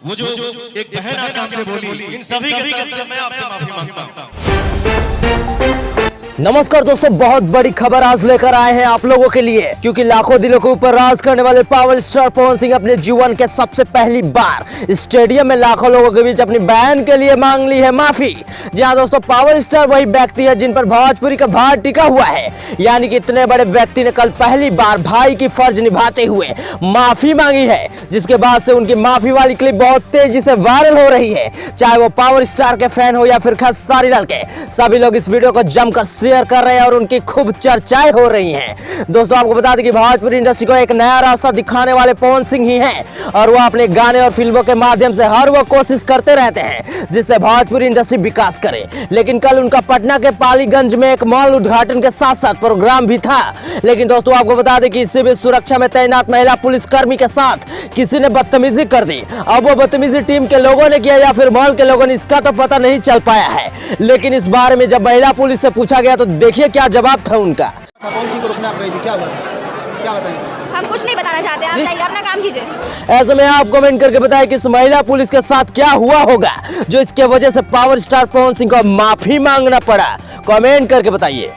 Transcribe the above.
वो जो एक बहन आके हमसे बोली, इन सभी के तरफ से मैं आपसे माफी मांगता हूँ। नमस्कार दोस्तों, बहुत बड़ी खबर आज लेकर आए हैं आप लोगों के लिए, क्योंकि लाखों दिलों के ऊपर राज करने वाले पावर स्टार पवन सिंह अपने जीवन के सबसे पहली बार स्टेडियम में लाखों लोगों के बीच अपनी बहन के लिए मांग ली है माफी। जी हाँ दोस्तों, पावर स्टार वही व्यक्ति है जिन पर भोजपुरी का भार टिका हुआ है, यानी कि इतने बड़े व्यक्ति ने कल पहली बार भाई की फर्ज निभाते हुए माफी मांगी है, जिसके बाद से उनकी माफी वाली क्लिप बहुत तेजी से वायरल हो रही है। चाहे वो पावर स्टार के फैन हो या फिर खेसारी लाल के, सभी लोग इस वीडियो को जमकर शेयर कर रहे हैं और उनकी खूब चर्चाएं हो रही हैं। दोस्तों आपको बता दें कि भोजपुरी इंडस्ट्री को एक नया रास्ता दिखाने वाले पवन सिंह ही हैं, और वो अपने गाने और फिल्मों के माध्यम से हर वो कोशिश करते रहते हैं जिससे भोजपुरी इंडस्ट्री विकास करे। लेकिन कल उनका पटना के पालीगंज में एक मॉल उद्घाटन के साथ साथ प्रोग्राम भी था। लेकिन दोस्तों आपको बता दें कि इसी बीच सुरक्षा में तैनात महिला पुलिसकर्मी के साथ किसी ने बदतमीजी कर दी। अब वो बदतमीजी टीम के लोगों ने किया या फिर मॉल के लोगों ने, इसका तो पता नहीं चल पाया है। लेकिन इस बारे में जब महिला पुलिस से पूछा गया तो देखिए क्या जवाब था उनका। पवन सिंह को रुकना आप गई थी, क्या हुआ, क्या बताएंगे? हम कुछ नहीं बताना चाहते, आप जाइए अपना काम कीजिए। ऐसे में आप कमेंट करके बताएं कि इस महिला पुलिस के साथ क्या हुआ होगा जो इसके वजह से पावर स्टार पवन सिंह को माफी मांगना पड़ा। कमेंट करके बताइए।